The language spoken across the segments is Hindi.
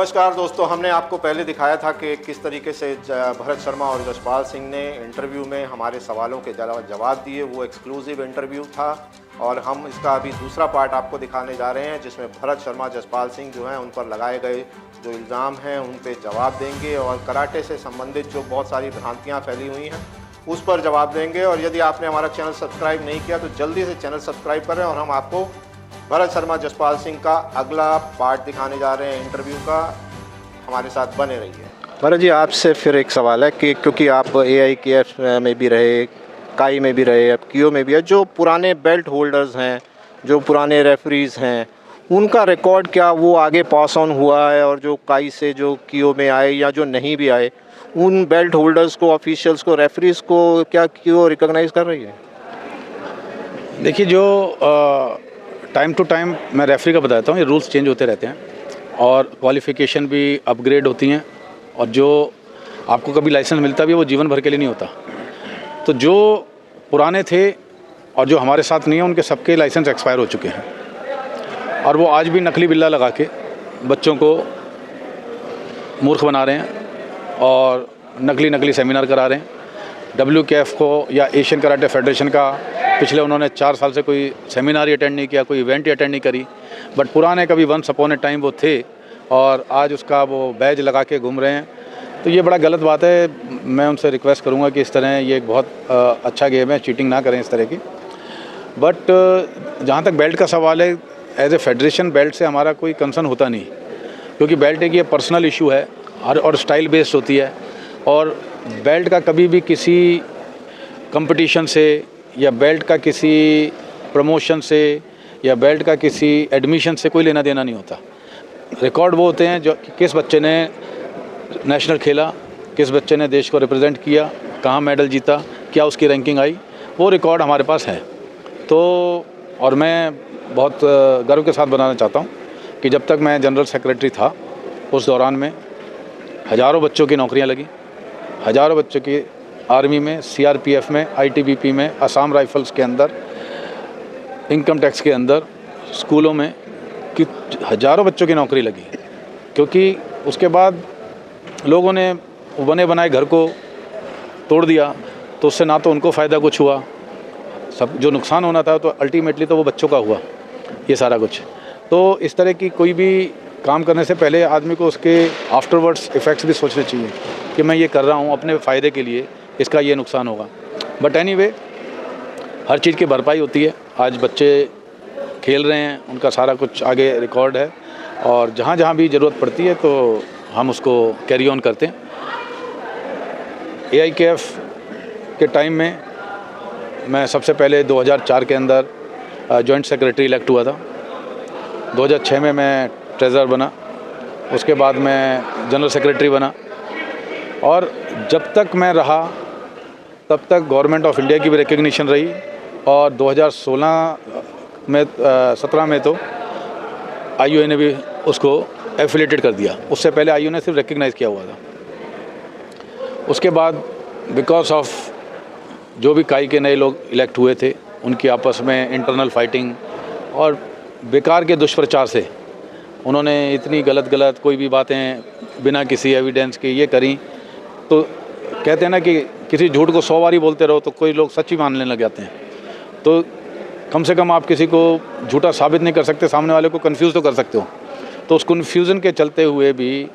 नमस्कार दोस्तों, हमने आपको पहले दिखाया था कि किस तरीके से भरत शर्मा और जसपाल सिंह ने इंटरव्यू में हमारे सवालों के जवाब दिए। वो एक्सक्लूसिव इंटरव्यू था और हम इसका अभी दूसरा पार्ट आपको दिखाने जा रहे हैं, जिसमें भरत शर्मा जसपाल सिंह जो हैं उन पर लगाए गए जो इल्ज़ाम हैं उन पे जवाब देंगे और कराटे से संबंधित जो बहुत सारी भ्रांतियाँ फैली हुई हैं उस पर जवाब देंगे। और यदि आपने हमारा चैनल सब्सक्राइब नहीं किया तो जल्दी से चैनल सब्सक्राइब करें और हम आपको भरत शर्मा जसपाल सिंह का अगला पार्ट दिखाने जा रहे हैं इंटरव्यू का। हमारे साथ बने रहिए। भरत जी, आपसे फिर एक सवाल है कि क्योंकि आप AIKF में भी रहे, काई में भी रहे, अब कियो में भी है, जो पुराने बेल्ट होल्डर्स हैं, जो पुराने रेफरीज़ हैं, उनका रिकॉर्ड क्या वो आगे पास ऑन हुआ है? और जो काई से जो कियो में आए या जो नहीं भी आए, उन बेल्ट होल्डर्स को, ऑफिशियल्स को, रेफरीज़ को क्या कियो रिकॉग्नाइज़ कर रही है? देखिए, जो टाइम टू टाइम मैं रेफरी का बताता हूँ, ये रूल्स चेंज होते रहते हैं और क्वालिफ़िकेशन भी अपग्रेड होती हैं और जो आपको कभी लाइसेंस मिलता भी है वो जीवन भर के लिए नहीं होता। तो जो पुराने थे और जो हमारे साथ नहीं है उनके सबके लाइसेंस एक्सपायर हो चुके हैं और वो आज भी नकली बिल्ला लगा के बच्चों को मूर्ख बना रहे हैं और नकली सेमिनार करा रहे हैं। WKF को या एशियन कराटे फेडरेशन का पिछले उन्होंने 4 साल से कोई सेमिनार ही अटेंड नहीं किया, कोई इवेंट ही अटेंड नहीं करी। बट पुराने कभी वंस अपॉन ए टाइम वो थे और आज उसका वो बैज लगा के घूम रहे हैं। तो ये बड़ा गलत बात है। मैं उनसे रिक्वेस्ट करूंगा कि इस तरह ये एक बहुत अच्छा गेम है, चीटिंग ना करें इस तरह की। बट जहाँ तक बेल्ट का सवाल है, एज ए फेडरेशन बेल्ट से हमारा कोई कंसर्न होता नहीं, क्योंकि बेल्ट एक ये पर्सनल इशू है और स्टाइल बेस्ड होती है। और बेल्ट का कभी भी किसी कंपटीशन से या बेल्ट का किसी प्रमोशन से या बेल्ट का किसी एडमिशन से कोई लेना देना नहीं होता। रिकॉर्ड वो होते हैं जो किस बच्चे ने नेशनल खेला, किस बच्चे ने देश को रिप्रेजेंट किया, कहाँ मेडल जीता, क्या उसकी रैंकिंग आई, वो रिकॉर्ड हमारे पास है। तो और मैं बहुत गर्व के साथ बताना चाहता हूँ कि जब तक मैं जनरल सेक्रेटरी था उस दौरान में हज़ारों बच्चों की नौकरियाँ लगी, हज़ारों बच्चों की आर्मी में, CRPF में, ITBP में, असम राइफल्स के अंदर, इनकम टैक्स के अंदर, स्कूलों में कि हज़ारों बच्चों की नौकरी लगी। क्योंकि उसके बाद लोगों ने बने बनाए घर को तोड़ दिया, तो उससे ना तो उनको फ़ायदा कुछ हुआ, सब जो नुकसान होना था तो अल्टीमेटली तो वो बच्चों का हुआ ये सारा कुछ। तो इस तरह की कोई भी काम करने से पहले आदमी को उसके आफ्टरवर्ड्स इफ़ेक्ट्स भी सोचने चाहिए कि मैं ये कर रहा हूँ अपने फ़ायदे के लिए, इसका ये नुकसान होगा। बट एनीवे, हर चीज़ की भरपाई होती है। आज बच्चे खेल रहे हैं, उनका सारा कुछ आगे रिकॉर्ड है और जहाँ जहाँ भी ज़रूरत पड़ती है तो हम उसको कैरी ऑन करते हैं। AIKF के टाइम में मैं सबसे पहले 2004 के अंदर जॉइंट सेक्रेटरी इलेक्ट हुआ था। 2006 में मैं ट्रेज़रर बना, उसके बाद मैं जनरल सेक्रेटरी बना और जब तक मैं रहा तब तक गवर्नमेंट ऑफ इंडिया की भी रिकग्निशन रही और 2016 में 17 में तो IOA ने भी उसको एफिलेटेड कर दिया। उससे पहले IOA ने सिर्फ रिकग्नाइज़ किया हुआ था। उसके बाद बिकॉज ऑफ जो भी काई के नए लोग इलेक्ट हुए थे उनकी आपस में इंटरनल फाइटिंग और बेकार के दुष्प्रचार से उन्होंने इतनी गलत कोई भी बातें बिना किसी एविडेंस के ये करी। तो कहते हैं ना कि किसी झूठ को 100 बार ही बोलते रहो तो कोई लोग सच्ची मानने लग जाते हैं। तो कम से कम आप किसी को झूठा साबित नहीं कर सकते, सामने वाले को कंफ्यूज तो कर सकते हो। तो उस कन्फ्यूज़न के चलते हुए भी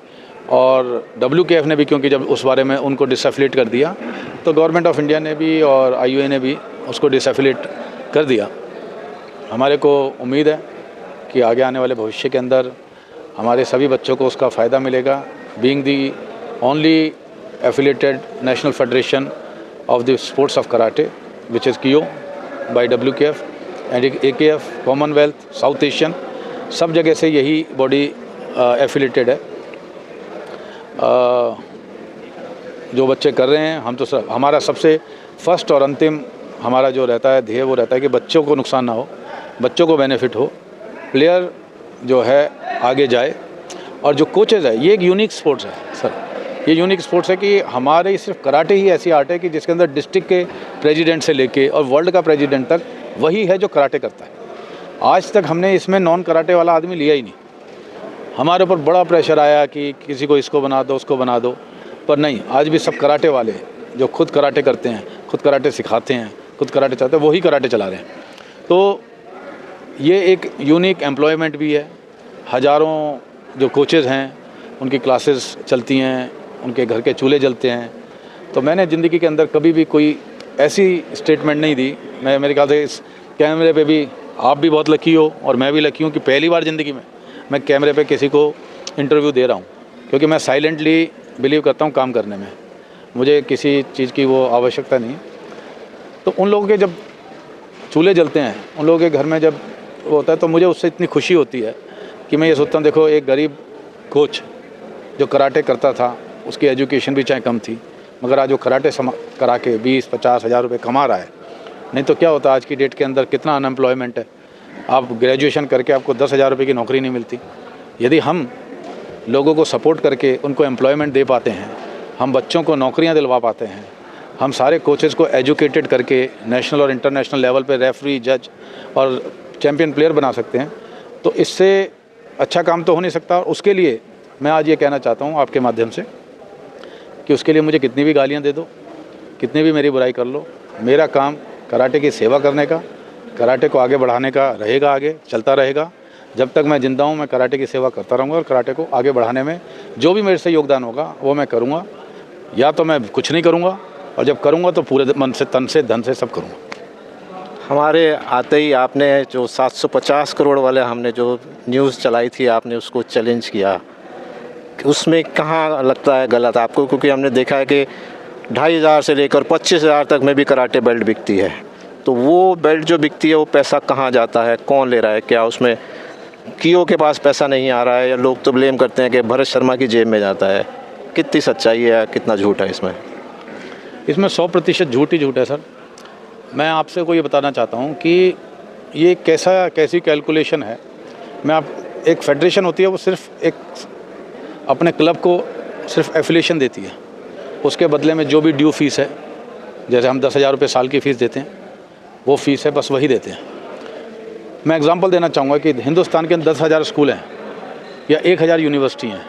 और WKF ने भी, क्योंकि जब उस बारे में उनको डिसएफिलिएट कर दिया तो गवर्नमेंट ऑफ इंडिया ने भी और IOA ने भी उसको डिसएफिलिएट कर दिया। हमारे को उम्मीद है कि आगे आने वाले भविष्य के अंदर हमारे सभी बच्चों को उसका फ़ायदा मिलेगा। Being the only affiliated national federation of the sports of karate, which is KIO by WKF and AKF, Commonwealth, South Asian, सब जगह से यही बॉडी एफिलेटेड है। जो बच्चे कर रहे हैं हम तो हमारा सबसे फर्स्ट और अंतिम हमारा जो रहता है ध्येय वो रहता है कि बच्चों को नुकसान ना हो, बच्चों को बेनिफिट हो, प्लेयर जो है आगे जाए। और जो कोचेज़ है, ये एक यूनिक स्पोर्ट्स है सर, ये यूनिक स्पोर्ट्स है कि हमारे सिर्फ कराटे ही ऐसी आर्ट है कि जिसके अंदर डिस्ट्रिक्ट के प्रेसिडेंट से लेके और वर्ल्ड का प्रेसिडेंट तक वही है जो कराटे करता है। आज तक हमने इसमें नॉन कराटे वाला आदमी लिया ही नहीं। हमारे ऊपर बड़ा प्रेशर आया कि किसी को इसको बना दो, उसको बना दो, पर नहीं, आज भी सब कराटे वाले जो खुद कराटे करते हैं, खुद कराटे सिखाते हैं, खुद कराटे चाहते हैं, वही कराटे चला रहे हैं। तो ये एक यूनिक एम्प्लॉयमेंट भी है। हज़ारों जो कोचेज़ हैं उनकी क्लासेस चलती हैं, उनके घर के चूल्हे जलते हैं। तो मैंने ज़िंदगी के अंदर कभी भी कोई ऐसी स्टेटमेंट नहीं दी। मैं मेरे ख्याल से इस कैमरे पे भी आप भी बहुत लकी हो और मैं भी लकी हूँ कि पहली बार ज़िंदगी में मैं कैमरे पे किसी को इंटरव्यू दे रहा हूँ, क्योंकि मैं साइलेंटली बिलीव करता हूँ काम करने में, मुझे किसी चीज़ की वो आवश्यकता नहीं। तो उन लोगों के जब चूल्हे जलते हैं, उन लोगों के घर में जब वो होता है, तो मुझे उससे इतनी खुशी होती है कि मैं ये सोचता हूँ, देखो एक गरीब कोच जो कराटे करता था, उसकी एजुकेशन भी चाहे कम थी, मगर आज वो कराटे करा के 20-50 हज़ार रुपये कमा रहा है। नहीं तो क्या होता है आज की डेट के अंदर, कितना अनएम्प्लॉयमेंट है। आप ग्रेजुएशन करके आपको 10,000 रुपये की नौकरी नहीं मिलती। यदि हम लोगों को सपोर्ट करके उनको एम्प्लॉयमेंट दे पाते हैं, हम बच्चों को नौकरियां दिलवा पाते हैं, हम सारे कोचेज़ को एजुकेटेड करके नेशनल और इंटरनेशनल लेवल पे रेफरी, जज और चैम्पियन प्लेयर बना सकते हैं, तो इससे अच्छा काम तो हो नहीं सकता। और उसके लिए मैं आज ये कहना चाहता हूँ आपके माध्यम से कि उसके लिए मुझे कितनी भी गालियाँ दे दो, कितनी भी मेरी बुराई कर लो, मेरा काम कराटे की सेवा करने का, कराटे को आगे बढ़ाने का रहेगा, आगे चलता रहेगा। जब तक मैं ज़िंदा हूँ मैं कराटे की सेवा करता रहूँगा और कराटे को आगे बढ़ाने में जो भी मेरे से योगदान होगा वो मैं करूँगा। या तो मैं कुछ नहीं करूँगा, और जब करूँगा तो पूरे मन से, तन से, धन से सब करूँगा। हमारे आते ही आपने जो 750 करोड़ वाले हमने जो न्यूज़ चलाई थी, आपने उसको चैलेंज किया, उसमें कहाँ लगता है गलत आपको? क्योंकि हमने देखा है कि 2,500 से लेकर 25,000 तक में भी कराटे बेल्ट बिकती है। तो वो बेल्ट जो बिकती है वो पैसा कहाँ जाता है, कौन ले रहा है? क्या उसमें कियो के पास पैसा नहीं आ रहा है, या लोग तो ब्लेम करते हैं कि भरत शर्मा की जेब में जाता है? कितनी सच्चाई है, कितना झूठ है इसमें? इसमें 100% झूठ ही झूठ है सर। मैं आपसे को ये बताना चाहता हूँ कि ये कैसी कैलकुलेशन है। मैं आप एक फेडरेशन होती है, वो सिर्फ एक अपने क्लब को सिर्फ एफिलिएशन देती है, उसके बदले में जो भी ड्यू फीस है, जैसे हम 10,000 रुपये साल की फ़ीस देते हैं, वो फ़ीस है, बस वही देते हैं। मैं एग्जांपल देना चाहूँगा कि हिंदुस्तान के अंदर 10,000 स्कूल हैं या 1,000 यूनिवर्सिटी हैं,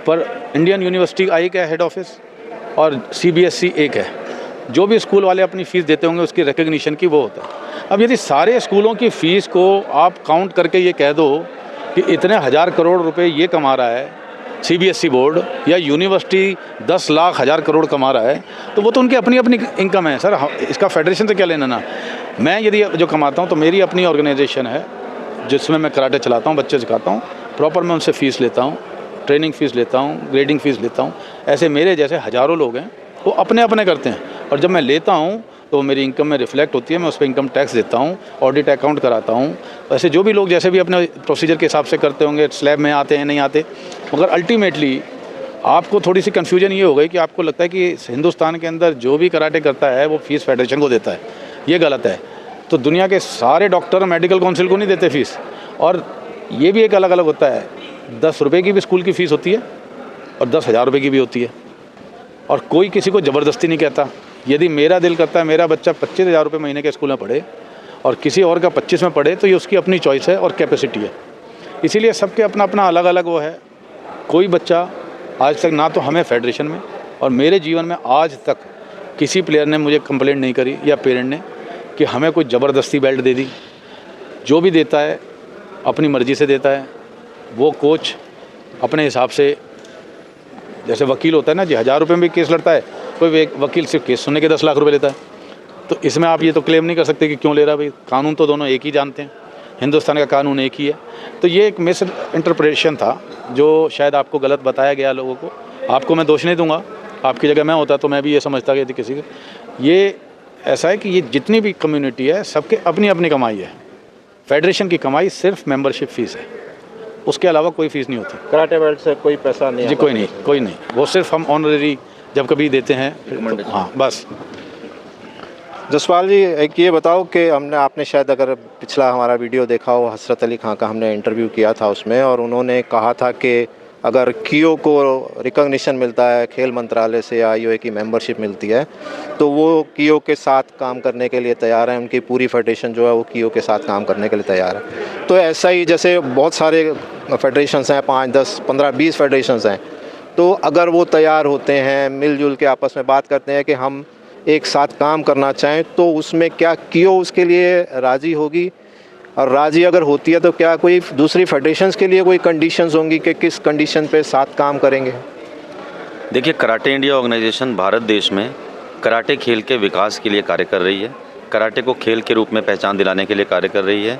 पर इंडियन यूनिवर्सिटी आई का हेड ऑफिस और CBSE एक है। जो भी स्कूल वाले अपनी फ़ीस देते होंगे उसकी रिकग्निशन की वो होता है। अब यदि सारे स्कूलों की फ़ीस को आप काउंट करके ये कह दो कि इतने 1,000 करोड़ रुपए ये कमा रहा है CBSE बोर्ड, या यूनिवर्सिटी 10 लाख 1,000 करोड़ कमा रहा है, तो वो तो उनकी अपनी अपनी इनकम है सर। इसका फेडरेशन से क्या लेना ना। मैं यदि जो कमाता हूँ तो मेरी अपनी ऑर्गेनाइजेशन है जिसमें मैं कराटे चलाता हूँ, बच्चे सिखाता हूँ, प्रॉपर मैं उनसे फ़ीस लेता हूँ, ट्रेनिंग फ़ीस लेता हूँ, ग्रेडिंग फ़ीस लेता हूँ। ऐसे मेरे जैसे हज़ारों लोग हैं, वो अपने अपने करते हैं, और जब मैं लेता हूँ तो मेरी इनकम में रिफ्लेक्ट होती है, मैं उस पर इनकम टैक्स देता हूँ, ऑडिट अकाउंट कराता हूँ। ऐसे जो भी लोग जैसे भी अपने प्रोसीजर के हिसाब से करते होंगे, स्लैब में आते हैं नहीं आते, मगर अल्टीमेटली आपको थोड़ी सी कन्फ्यूजन ये हो गई कि आपको लगता है कि हिंदुस्तान के अंदर जो भी कराटे करता है वो फ़ीस फेडरेशन को देता है। ये गलत है। तो दुनिया के सारे डॉक्टर मेडिकल काउंसिल को नहीं देते फ़ीस, और ये भी एक अलग अलग होता है। 10 रुपये की भी स्कूल की फ़ीस होती है और 10,000 रुपये की भी होती है, और कोई किसी को ज़बरदस्ती नहीं कहता। यदि मेरा दिल करता है मेरा बच्चा 25,000 रुपये महीने के स्कूल में पढ़े और किसी और का 25 में पढ़े, तो ये उसकी अपनी चॉइस है और कैपेसिटी है। इसीलिए सबके अपना अपना अलग अलग वो है। कोई बच्चा आज तक ना तो हमें फेडरेशन में और मेरे जीवन में आज तक किसी प्लेयर ने मुझे कंप्लेंट नहीं करी या पेरेंट ने कि हमें कोई ज़बरदस्ती बेल्ट दे दी। जो भी देता है अपनी मर्ज़ी से देता है। वो कोच अपने हिसाब से, जैसे वकील होता है ना जी, 1,000 रुपये में भी केस लड़ता है, कोई वकील सिर्फ केस सुनने के 10 लाख रुपए लेता है। तो इसमें आप ये तो क्लेम नहीं कर सकते कि क्यों ले रहा है। भाई कानून तो दोनों एक ही जानते हैं, हिंदुस्तान का कानून एक ही है। तो ये एक मिस इंटरप्रिटेशन था जो शायद आपको गलत बताया गया लोगों को। आपको मैं दोष नहीं दूंगा, आपकी जगह मैं होता तो मैं भी ये समझता कि किसी के ये ऐसा है कि ये जितनी भी कम्युनिटी है सबके अपनी अपनी कमाई है। फेडरेशन की कमाई सिर्फ मेंबरशिप फ़ीस है, उसके अलावा कोई फ़ीस नहीं होती। कराटे बेल्ट से कोई पैसा नहीं जी, कोई नहीं। वो सिर्फ हम ऑनररी जब कभी देते हैं तो, हाँ बस। जसपाल जी, एक ये बताओ कि आपने शायद अगर पिछला हमारा वीडियो देखा हो, हसरत अली खां का हमने इंटरव्यू किया था उसमें, और उन्होंने कहा था कि अगर कियो को रिकॉग्निशन मिलता है खेल मंत्रालय से या आईओए की मेंबरशिप मिलती है तो वो कियो के साथ काम करने के लिए तैयार है। उनकी पूरी फेडरेशन जो है वो कियो के साथ काम करने के लिए तैयार है। तो ऐसा ही जैसे बहुत सारे फेडरेशंस हैं, 5, 10, 15, 20 फेडरेशंस हैं, तो अगर वो तैयार होते हैं, मिलजुल के आपस में बात करते हैं कि हम एक साथ काम करना चाहें, तो उसमें क्या कियो उसके लिए राज़ी होगी? और राज़ी अगर होती है तो क्या कोई दूसरी फेडरेशंस के लिए कोई कंडीशंस होंगी कि किस कंडीशन पे साथ काम करेंगे? देखिए, कराटे इंडिया ऑर्गेनाइजेशन भारत देश में कराटे खेल के विकास के लिए कार्य कर रही है। कराटे को खेल के रूप में पहचान दिलाने के लिए कार्य कर रही है।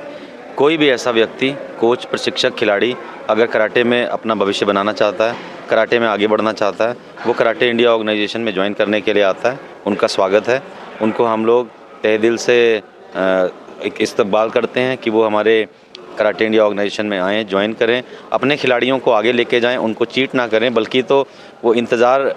कोई भी ऐसा व्यक्ति, कोच, प्रशिक्षक, खिलाड़ी अगर कराटे में अपना भविष्य बनाना चाहता है, कराटे में आगे बढ़ना चाहता है, वो कराटे इंडिया ऑर्गेनाइजेशन में ज्वाइन करने के लिए आता है। उनका स्वागत है। उनको हम लोग तहे दिल से एक इस्तकबाल करते हैं कि वो हमारे कराटे इंडिया ऑर्गेनाइजेशन में आएँ, ज्वाइन करें, अपने खिलाड़ियों को आगे लेके जाएं, उनको चीट ना करें, बल्कि तो वो इंतज़ार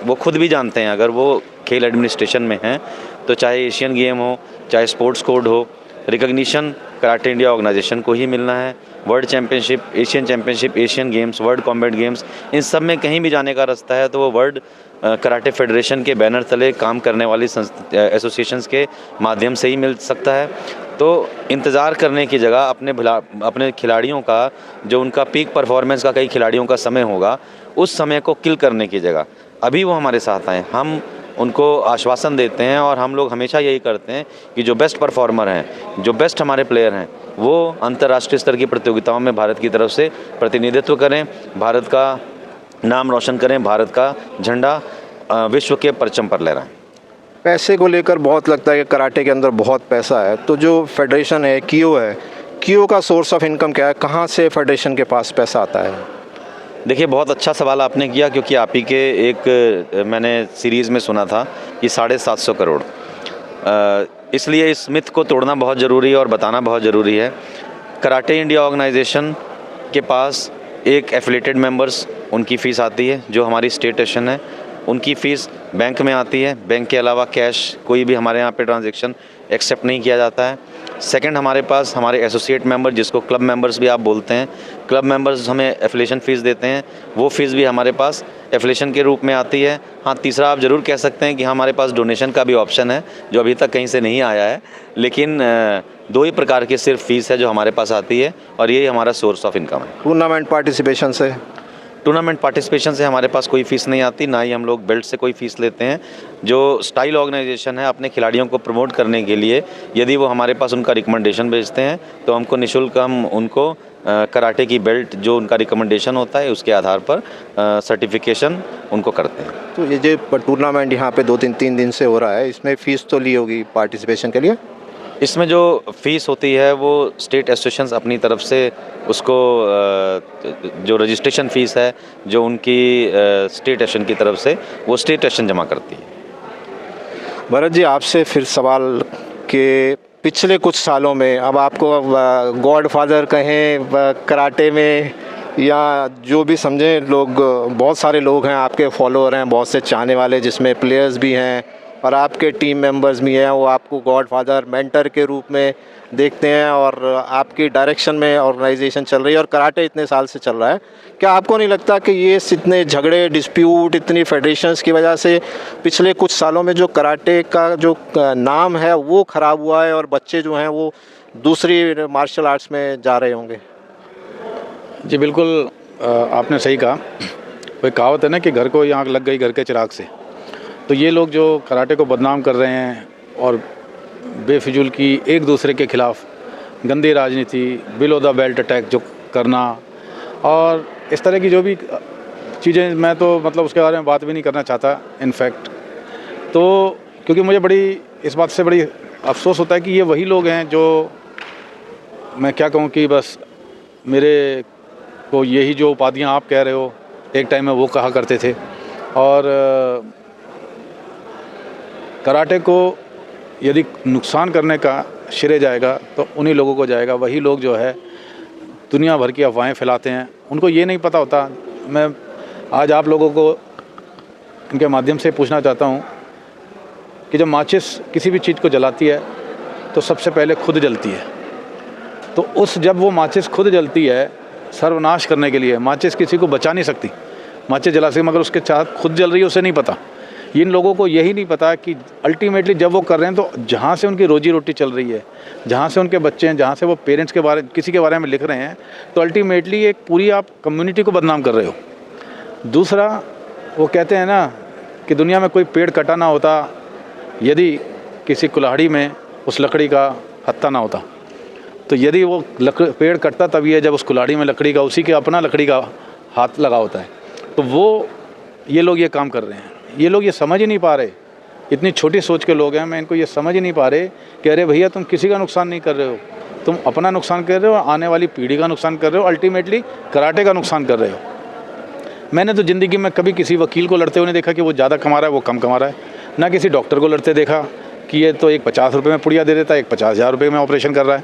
वो खुद भी जानते हैं। अगर वो खेल एडमिनिस्ट्रेशन में हैं तो चाहे एशियन गेम हो, चाहे स्पोर्ट्स कोड हो, रिकॉग्निशन कराटे इंडिया ऑर्गेनाइजेशन को ही मिलना है। World championship, Asian championship, Asian games, world combat games, इन सब में कहीं भी जाने का रास्ता है तो वो वर्ल्ड कराटे फेडरेशन के बैनर तले काम करने वाली एसोसिएशंस के माध्यम से ही मिल सकता है। तो इंतज़ार करने की जगह अपने खिलाड़ियों का, जो उनका पीक परफॉर्मेंस का कई खिलाड़ियों का समय होगा, उस समय को किल करने की जगह अभी वो हमारे साथ आएँ। हम उनको आश्वासन देते हैं और हम लोग हमेशा यही करते हैं कि जो बेस्ट परफॉर्मर हैं, जो बेस्ट हमारे प्लेयर हैं, वो अंतर्राष्ट्रीय स्तर की प्रतियोगिताओं में भारत की तरफ से प्रतिनिधित्व करें, भारत का नाम रोशन करें, भारत का झंडा विश्व के परचम पर लहराएं। पैसे को लेकर बहुत लगता है कि कराटे के अंदर बहुत पैसा है, तो जो फेडरेशन है, कियो है, कियो का सोर्स ऑफ इनकम क्या है? कहाँ से फेडरेशन के पास पैसा आता है? देखिए, बहुत अच्छा सवाल आपने किया, क्योंकि आप ही के एक मैंने सीरीज़ में सुना था कि 750 करोड़। इसलिए इस मिथ को तोड़ना बहुत ज़रूरी है और बताना बहुत ज़रूरी है। कराटे इंडिया ऑर्गेनाइजेशन के पास एक एफिलिएटेड मेंबर्स, उनकी फ़ीस आती है, जो हमारी स्टेट एशन है, उनकी फ़ीस बैंक में आती है। बैंक के अलावा कैश कोई भी हमारे यहाँ पे ट्रांजैक्शन एक्सेप्ट नहीं किया जाता है। सेकंड, हमारे पास हमारे एसोसिएट मेंबर, जिसको क्लब मेंबर्स भी आप बोलते हैं, क्लब मेंबर्स हमें एफिलिएशन फ़ीस देते हैं, वो फ़ीस भी हमारे पास एफिलिएशन के रूप में आती है। हाँ, तीसरा आप ज़रूर कह सकते हैं कि हमारे पास डोनेशन का भी ऑप्शन है, जो अभी तक कहीं से नहीं आया है, लेकिन 2 ही प्रकार की सिर्फ फ़ीस है जो हमारे पास आती है और यही हमारा सोर्स ऑफ इनकम है। टूर्नामेंट पार्टिसिपेशन से? टूर्नामेंट पार्टिसिपेशन से हमारे पास कोई फ़ीस नहीं आती, ना ही हम लोग बेल्ट से कोई फ़ीस लेते हैं। जो स्टाइल ऑर्गेनाइजेशन है, अपने खिलाड़ियों को प्रमोट करने के लिए यदि वो हमारे पास उनका रिकमेंडेशन भेजते हैं तो हमको निःशुल्क हम उनको कराटे की बेल्ट, जो उनका रिकमेंडेशन होता है, उसके आधार पर सर्टिफिकेशन उनको करते हैं। तो ये जो टूर्नामेंट यहाँ पे 2-3 दिन से हो रहा है, इसमें फ़ीस तो ली होगी पार्टिसिपेशन के लिए? इसमें जो फ़ीस होती है वो स्टेट एसोसिएशंस अपनी तरफ से उसको जो रजिस्ट्रेशन फ़ीस है, जो उनकी स्टेट एशन की तरफ से, वो स्टेट एशन जमा करती है। भरत जी, आपसे फिर सवाल कि पिछले कुछ सालों में, अब आपको गॉडफादर कहें कराटे में या जो भी समझें, लोग, बहुत सारे लोग हैं आपके फॉलोअर हैं, बहुत से चाहने वाले, जिसमें प्लेयर्स भी हैं और आपके टीम मेंबर्स भी हैं, वो आपको गॉडफादर, मेंटर के रूप में देखते हैं और आपकी डायरेक्शन में ऑर्गेनाइजेशन चल रही है और कराटे इतने साल से चल रहा है। क्या आपको नहीं लगता कि ये इतने झगड़े, डिस्प्यूट, इतनी फेडरेशंस की वजह से पिछले कुछ सालों में जो कराटे का जो नाम है वो ख़राब हुआ है और बच्चे जो हैं वो दूसरी मार्शल आर्ट्स में जा रहे होंगे? जी बिल्कुल, आपने सही कहा। कोई कहावत है ना कि घर को आग लग गई घर के चिराग से। तो ये लोग जो कराटे को बदनाम कर रहे हैं और बेफिजूल की एक दूसरे के ख़िलाफ़ गंदी राजनीति, बिलो द बेल्ट अटैक जो करना और इस तरह की जो भी चीज़ें, मैं तो मतलब उसके बारे में बात भी नहीं करना चाहता इनफैक्ट। तो क्योंकि मुझे बड़ी इस बात से बड़ी अफसोस होता है कि ये वही लोग हैं जो, मैं क्या कहूँ कि बस मेरे को यही जो उपाधियाँ आप कह रहे हो, एक टाइम में वो कहा करते थे। और कराटे को यदि नुकसान करने का श्रेय जाएगा तो उन्हीं लोगों को जाएगा। वही लोग जो है दुनिया भर की अफवाहें फैलाते हैं, उनको ये नहीं पता होता। मैं आज आप लोगों को इनके माध्यम से पूछना चाहता हूँ कि जब माचिस किसी भी चीज़ को जलाती है तो सबसे पहले खुद जलती है। तो जब वो माचिस खुद जलती है सर्वनाश करने के लिए। माचिस किसी को बचा नहीं सकती, माचिस जला सकती मगर उसके साथ खुद जल रही है उसे नहीं पता। इन लोगों को यही नहीं पता कि अल्टीमेटली जब वो कर रहे हैं तो जहाँ से उनकी रोजी रोटी चल रही है, जहाँ से उनके बच्चे हैं, जहाँ से वो पेरेंट्स के बारे किसी के बारे में लिख रहे हैं, तो अल्टीमेटली एक पूरी आप कम्युनिटी को बदनाम कर रहे हो। दूसरा, वो कहते हैं ना कि दुनिया में कोई पेड़ कटा ना होता यदि किसी कुल्हाड़ी में उस लकड़ी का हत्था ना होता। तो यदि वो पेड़ कटता तभी है जब उस कुल्हाड़ी में लकड़ी का उसी के अपना लकड़ी का हाथ लगा होता है। तो वो ये लोग ये काम कर रहे हैं। ये लोग ये समझ ही नहीं पा रहे, इतनी छोटी सोच के लोग हैं, मैं इनको ये समझ ही नहीं पा रहे कि अरे भैया तुम किसी का नुकसान नहीं कर रहे हो, तुम अपना नुकसान कर रहे हो, आने वाली पीढ़ी का नुकसान कर रहे हो, अल्टीमेटली कराटे का नुकसान कर रहे हो। मैंने तो ज़िंदगी में कभी किसी वकील को लड़ते हुए नहीं देखा कि वो ज़्यादा कमा रहा है वो कम कमा रहा है, ना किसी डॉक्टर को लड़ते देखा कि ये तो एक 50 रुपये में पुड़िया दे देता है, एक 50,000 रुपये में ऑपरेशन कर रहा है,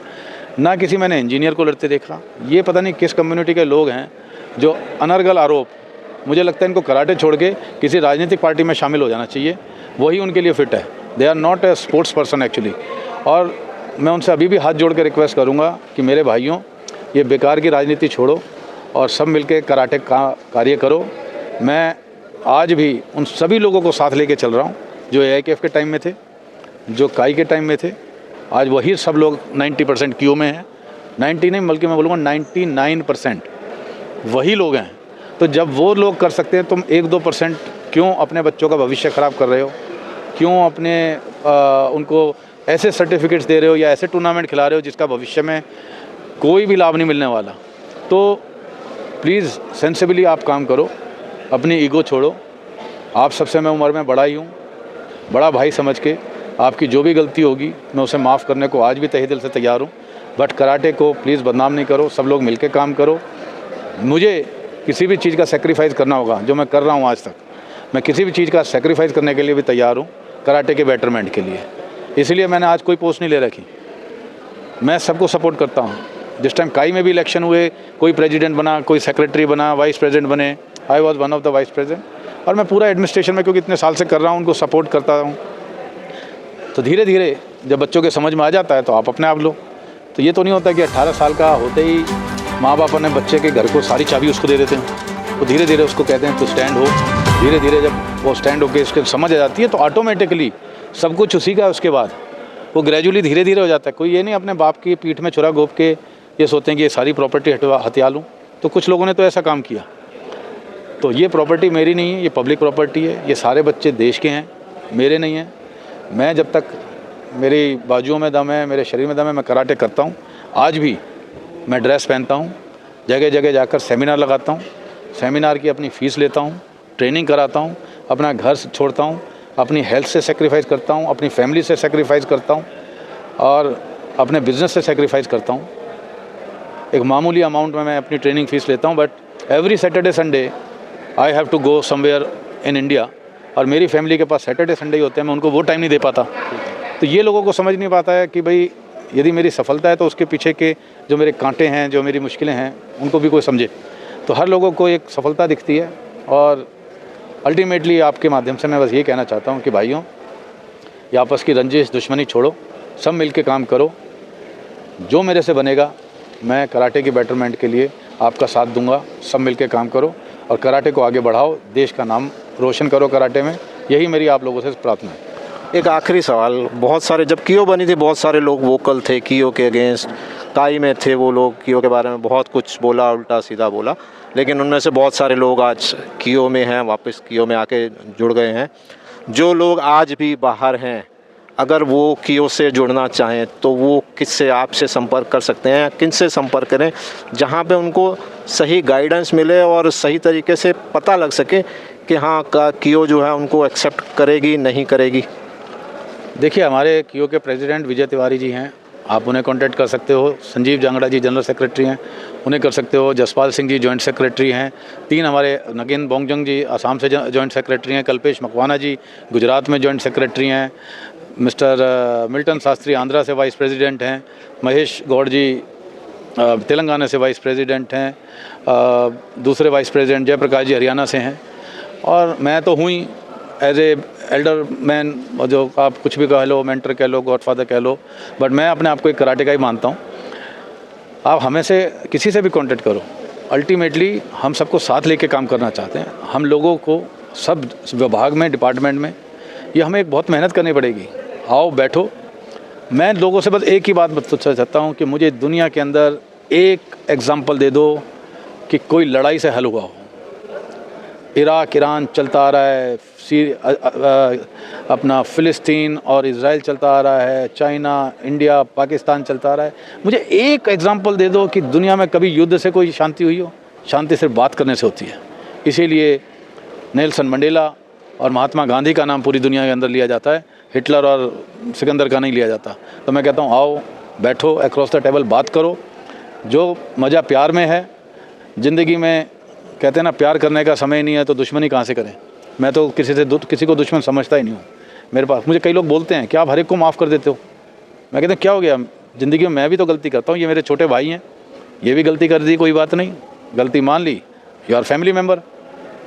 ना किसी मैंने इंजीनियर को लड़ते देखा। ये पता नहीं किस कम्युनिटी के लोग हैं जो अनर्गल आरोप, मुझे लगता है इनको कराटे छोड़ के किसी राजनीतिक पार्टी में शामिल हो जाना चाहिए, वही उनके लिए फ़िट है। They are not a sports person actually. और मैं उनसे अभी भी हाथ जोड़ के रिक्वेस्ट करूँगा कि मेरे भाइयों, ये बेकार की राजनीति छोड़ो और सब मिलके कराटे का कार्य करो। मैं आज भी उन सभी लोगों को साथ लेके चल रहा हूँ जो AIKF के टाइम में थे, जो काई के टाइम में थे। आज वही सब लोग 90% क्यू में हैं, 90 नहीं बल्कि मैं बोलूँगा 99% वही लोग हैं। तो जब वो लोग कर सकते हैं, तुम 1-2% क्यों अपने बच्चों का भविष्य ख़राब कर रहे हो? क्यों अपने उनको ऐसे सर्टिफिकेट्स दे रहे हो या ऐसे टूर्नामेंट खिला रहे हो जिसका भविष्य में कोई भी लाभ नहीं मिलने वाला? तो प्लीज़ सेंसिबली आप काम करो, अपनी ईगो छोड़ो। आप सबसे मैं उम्र में बड़ा ही हूँ, बड़ा भाई समझ के आपकी जो भी गलती होगी मैं उसे माफ़ करने को आज भी तहे दिल से तैयार हूँ। बट कराटे को प्लीज़ बदनाम नहीं करो, सब लोग मिलके काम करो। मुझे किसी भी चीज़ का सेक्रीफाइस करना होगा, जो मैं कर रहा हूँ आज तक, मैं किसी भी चीज़ का सेक्रीफाइस करने के लिए भी तैयार हूँ कराटे के बेटरमेंट के लिए। इसलिए मैंने आज कोई पोस्ट नहीं ले रखी, मैं सबको सपोर्ट करता हूँ। जिस टाइम काई में भी इलेक्शन हुए, कोई प्रेसिडेंट बना, कोई सेक्रेटरी बना, वाइस प्रेसिडेंट बने, I was one of the vice president. और मैं पूरा एडमिनिस्ट्रेशन में, क्योंकि इतने साल से कर रहा हूँ, उनको सपोर्ट करता हूँ। तो धीरे धीरे जब बच्चों के समझ में आ जाता है तो आप अपने आप लो। तो ये तो नहीं होता कि 18 साल का होते ही माँ बाप अपने बच्चे के घर को सारी चाबी उसको दे देते हैं। तो धीरे धीरे उसको कहते हैं तो स्टैंड हो। धीरे धीरे जब वो स्टैंड होकर इसके समझ आ जाती है तो ऑटोमेटिकली सब कुछ उसी का, उसके बाद वो ग्रेजुअली धीरे धीरे हो जाता है। कोई ये नहीं अपने बाप की पीठ में छुरा घोंप के ये सोचते हैं कि ये सारी प्रॉपर्टी हथिया लूँ। तो कुछ लोगों ने तो ऐसा काम किया। तो ये प्रॉपर्टी मेरी नहीं है, ये पब्लिक प्रॉपर्टी है। ये सारे बच्चे देश के हैं, मेरे नहीं हैं। मैं जब तक मेरी बाजुओं में दम है, मेरे शरीर में दम है, मैं कराटे करता हूँ। आज भी मैं ड्रेस पहनता हूँ, जगह जगह जाकर सेमिनार लगाता हूँ, सेमिनार की अपनी फ़ीस लेता हूँ, ट्रेनिंग कराता हूँ, अपना घर छोड़ता हूँ, अपनी हेल्थ से सेक्रीफाइस करता हूँ, अपनी फैमिली से सेक्रीफाइस करता हूँ और अपने बिज़नेस से सेक्रीफाइस करता हूँ। एक मामूली अमाउंट में मैं अपनी ट्रेनिंग फ़ीस लेता हूँ, but every Saturday Sunday I have to go somewhere in India. और मेरी फैमिली के पास सैटरडे संडे ही होते हैं, मैं उनको वो टाइम नहीं दे पाता। तो ये लोगों को समझ नहीं पाता है कि भाई यदि मेरी सफलता है तो उसके पीछे के जो मेरे कांटे हैं, जो मेरी मुश्किलें हैं, उनको भी कोई समझे। तो हर लोगों को एक सफलता दिखती है। और अल्टीमेटली आपके माध्यम से मैं बस ये कहना चाहता हूँ कि भाइयों, ये आपस की रंजिश दुश्मनी छोड़ो, सब मिल के काम करो। जो मेरे से बनेगा मैं कराटे की बेटरमेंट के लिए आपका साथ दूंगा। सब मिल के काम करो और कराटे को आगे बढ़ाओ, देश का नाम रोशन करो कराटे में। यही मेरी आप लोगों से प्रार्थना है। एक आखिरी सवाल, बहुत सारे जब कियो बनी थी बहुत सारे लोग वोकल थे कियो के अगेंस्ट, काई में थे वो लोग, कियो के बारे में बहुत कुछ बोला, उल्टा सीधा बोला, लेकिन उनमें से बहुत सारे लोग आज कियो में हैं, वापस कियो में आके जुड़ गए हैं। जो लोग आज भी बाहर हैं, अगर वो कियो से जुड़ना चाहें तो वो किससे, आपसे संपर्क कर सकते हैं? किन से संपर्क करें जहाँ पे उनको सही गाइडेंस मिले और सही तरीके से पता लग सके कि हाँ कियो जो है उनको एक्सेप्ट करेगी नहीं करेगी? देखिए, हमारे कियो के प्रेसिडेंट विजय तिवारी जी हैं, आप उन्हें कांटेक्ट कर सकते हो। संजीव जांगड़ा जी जनरल सेक्रेटरी हैं, उन्हें कर सकते हो। जसपाल सिंह जी जॉइंट सेक्रेटरी हैं। 3 हमारे नगीन बोंगजंग जी असम से जॉइंट सेक्रेटरी हैं। कल्पेश मकवाना जी गुजरात में जॉइंट सेक्रेटरी हैं। मिस्टर मिल्टन शास्त्री आंध्रा से वाइस प्रेसिडेंट हैं। महेश गौड़ जी तेलंगाना से वाइस प्रेसिडेंट हैं। दूसरे वाइस प्रेसिडेंट जयप्रकाश जी हरियाणा से हैं। और मैं तो हुई एज ए एल्डर मैन, जो आप कुछ भी कह लो, मेंटर कह लो, गॉडफादर कह लो, बट मैं अपने आप को एक कराटे का ही मानता हूँ। आप हमें से किसी से भी कांटेक्ट करो, अल्टीमेटली हम सबको साथ लेके काम करना चाहते हैं। हम लोगों को सब विभाग में, डिपार्टमेंट में, ये हमें एक बहुत मेहनत करनी पड़ेगी। आओ बैठो, मैं लोगों से बस एक ही बात बताना चाहता हूँ कि मुझे दुनिया के अंदर एक एग्ज़ाम्पल दे दो कि कोई लड़ाई से हल हुआ हो। इराक ईरान चलता आ रहा है, अपना फ़िलिस्तीन और इज़राइल चलता आ रहा है, चाइना, इंडिया, पाकिस्तान चलता आ रहा है। मुझे एक एग्ज़ाम्पल दे दो कि दुनिया में कभी युद्ध से कोई शांति हुई हो। शांति सिर्फ बात करने से होती है। इसीलिए नेल्सन मंडेला और महात्मा गांधी का नाम पूरी दुनिया के अंदर लिया जाता है, हिटलर और सिकंदर का नहीं लिया जाता। तो मैं कहता हूँ आओ बैठो, अक्रॉस द टेबल बात करो। जो मज़ा प्यार में है ज़िंदगी में, कहते हैं ना प्यार करने का समय नहीं है तो दुश्मनी कहाँ से करें। मैं तो किसी को दुश्मन समझता ही नहीं हूँ। मेरे पास मुझे कई लोग बोलते हैं कि आप हर एक को माफ़ कर देते हो। मैं कहता हूँ क्या हो गया, ज़िंदगी में मैं भी तो गलती करता हूँ, ये मेरे छोटे भाई हैं, ये भी गलती कर दी, कोई बात नहीं, गलती मान ली, यू आर फैमिली मेम्बर,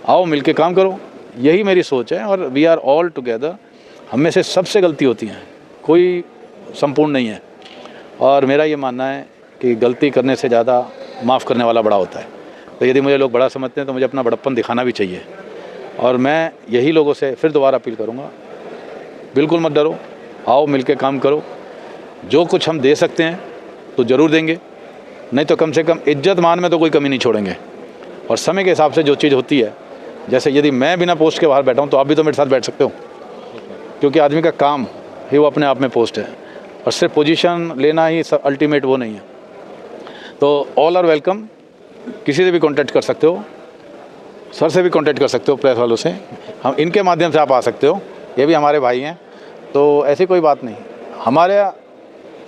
आओ मिल के काम करो। यही मेरी सोच है और वी आर ऑल टुगेदर। हम में से सबसे गलती होती हैं, कोई संपूर्ण नहीं है। और मेरा ये मानना है कि गलती करने से ज़्यादा माफ़ करने वाला बड़ा होता है। तो यदि मुझे लोग बड़ा समझते हैं तो मुझे अपना बड़प्पन दिखाना भी चाहिए। और मैं यही लोगों से फिर दोबारा अपील करूँगा, बिल्कुल मत डरो, आओ मिल के काम करो। जो कुछ हम दे सकते हैं तो ज़रूर देंगे, नहीं तो कम से कम इज्जत मान में तो कोई कमी नहीं छोड़ेंगे। और समय के हिसाब से जो चीज़ होती है, जैसे यदि मैं बिना पोस्ट के बाहर बैठा हूँ तो आप भी तो मेरे साथ बैठ सकते हो, क्योंकि आदमी का काम ही वो अपने आप में पोस्ट है। और सिर्फ पोजीशन लेना ही अल्टीमेट वो नहीं है। तो ऑल आर वेलकम, किसी से भी कांटेक्ट कर सकते हो, सर से भी कांटेक्ट कर सकते हो, प्रेस वालों से, हम इनके माध्यम से आप आ सकते हो, ये भी हमारे भाई हैं। तो ऐसी कोई बात नहीं। हमारे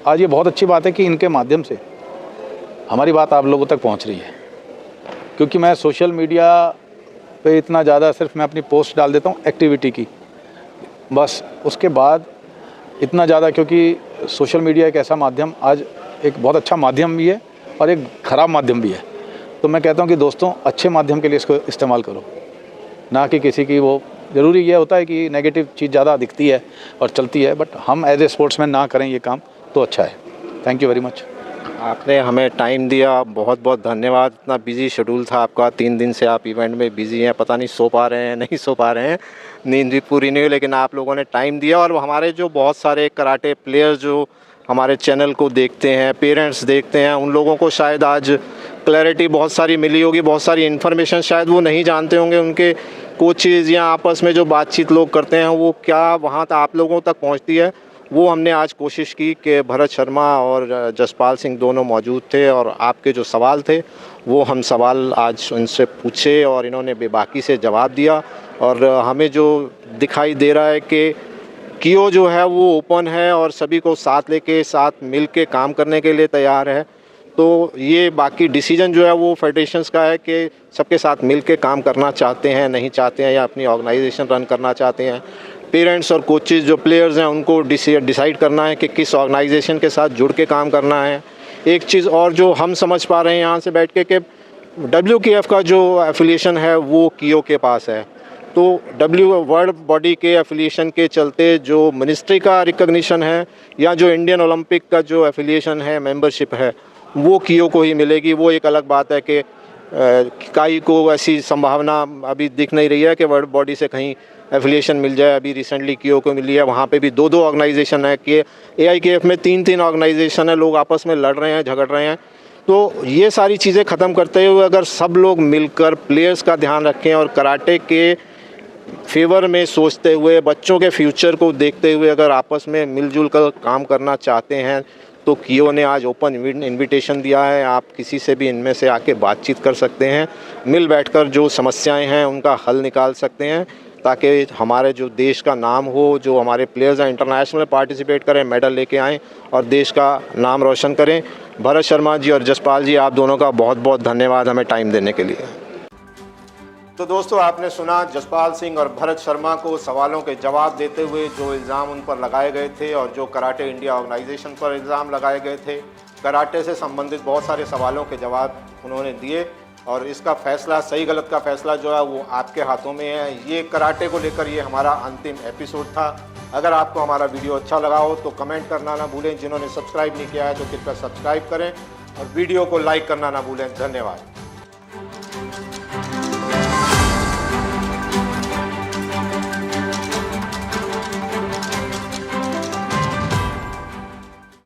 आज ये बहुत अच्छी बात है कि इनके माध्यम से हमारी बात आप लोगों तक पहुंच रही है। क्योंकि मैं सोशल मीडिया पे इतना ज़्यादा सिर्फ मैं अपनी पोस्ट डाल देता हूँ एक्टिविटी की, बस उसके बाद इतना ज़्यादा, क्योंकि सोशल मीडिया एक ऐसा माध्यम आज एक बहुत अच्छा माध्यम भी है और एक ख़राब माध्यम भी है। तो मैं कहता हूँ कि दोस्तों अच्छे माध्यम के लिए इसको इस्तेमाल करो, ना कि किसी की वो। ज़रूरी ये होता है कि नेगेटिव चीज़ ज़्यादा दिखती है और चलती है, बट हम एज ए स्पोर्ट्समैन ना करें ये काम तो अच्छा है। Thank you very much. आपने हमें टाइम दिया, बहुत बहुत धन्यवाद। इतना बिजी शेड्यूल था आपका, 3 दिन से आप इवेंट में बिजी हैं, पता नहीं सो पा रहे हैं नहीं सो पा रहे हैं, नींद भी पूरी नहीं हुई, लेकिन आप लोगों ने टाइम दिया। और हमारे जो बहुत सारे कराटे प्लेयर्स जो हमारे चैनल को देखते हैं, पेरेंट्स देखते हैं, उन लोगों को शायद आज क्लैरिटी बहुत सारी मिली होगी, बहुत सारी इन्फॉर्मेशन शायद वो नहीं जानते होंगे। उनके कोचेज़ या आपस में जो बातचीत लोग करते हैं वो क्या वहाँ तक आप लोगों तक पहुँचती है, वो हमने आज कोशिश की कि भरत शर्मा और जसपाल सिंह दोनों मौजूद थे और आपके जो सवाल थे वो हम सवाल आज उनसे पूछे और इन्होंने बेबाकी से जवाब दिया। और हमें जो दिखाई दे रहा है कि कियो जो है वो ओपन है और सभी को साथ लेके साथ मिल के काम करने के लिए तैयार है। तो ये बाकी डिसीजन जो है वो फेडरेशंस का है कि सबके साथ मिल के काम करना चाहते हैं, नहीं चाहते हैं, या अपनी ऑर्गेनाइजेशन रन करना चाहते हैं। पेरेंट्स और कोचेज़ जो प्लेयर्स हैं उनको डिसाइड करना है कि किस ऑर्गेनाइजेशन के साथ जुड़ के काम करना है। एक चीज़ और जो हम समझ पा रहे हैं यहाँ से बैठ के कि WKF का जो एफिलिएशन है वो कियो के पास है। तो वर्ल्ड बॉडी के एफिलिएशन के चलते जो मिनिस्ट्री का रिकॉग्निशन है या जो इंडियन ओलंपिक का जो एफिलिएशन है, मेंबरशिप है, वो कियो को ही मिलेगी। वो एक अलग बात है कि काई को ऐसी संभावना अभी दिख नहीं रही है कि वर्ल्ड बॉडी से कहीं एफिलिएशन मिल जाए। अभी रिसेंटली कियो को मिली है, वहाँ पे भी 2-2 ऑर्गेनाइजेशन है कि AIKF में 3-3 ऑर्गेनाइजेशन है, लोग आपस में लड़ रहे हैं, झगड़ रहे हैं। तो ये सारी चीज़ें ख़त्म करते हुए अगर सब लोग मिलकर प्लेयर्स का ध्यान रखें और कराटे के फेवर में सोचते हुए, बच्चों के फ्यूचर को देखते हुए अगर आपस में मिलजुल कर काम करना चाहते हैं तो कियो ने आज ओपन इनविटेशन दिया है। आप किसी से भी इनमें से आके बातचीत कर सकते हैं, मिल बैठकर जो समस्याएं हैं उनका हल निकाल सकते हैं, ताकि हमारे जो देश का नाम हो, जो हमारे प्लेयर्स हैं इंटरनेशनल पार्टिसिपेट करें, मेडल लेके आएँ और देश का नाम रोशन करें। भरत शर्मा जी और जसपाल जी, आप दोनों का बहुत बहुत धन्यवाद हमें टाइम देने के लिए। तो दोस्तों, आपने सुना जसपाल सिंह और भरत शर्मा को सवालों के जवाब देते हुए जो इल्ज़ाम उन पर लगाए गए थे और जो कराटे इंडिया ऑर्गेनाइजेशन पर इल्ज़ाम लगाए गए थे। कराटे से संबंधित बहुत सारे सवालों के जवाब उन्होंने दिए और इसका फ़ैसला, सही गलत का फ़ैसला जो है वो आपके हाथों में है। ये कराटे को लेकर ये हमारा अंतिम एपिसोड था। अगर आपको हमारा वीडियो अच्छा लगा हो तो कमेंट करना ना भूलें। जिन्होंने सब्सक्राइब नहीं किया है तो कृपया सब्सक्राइब करें और वीडियो को लाइक करना ना भूलें। धन्यवाद।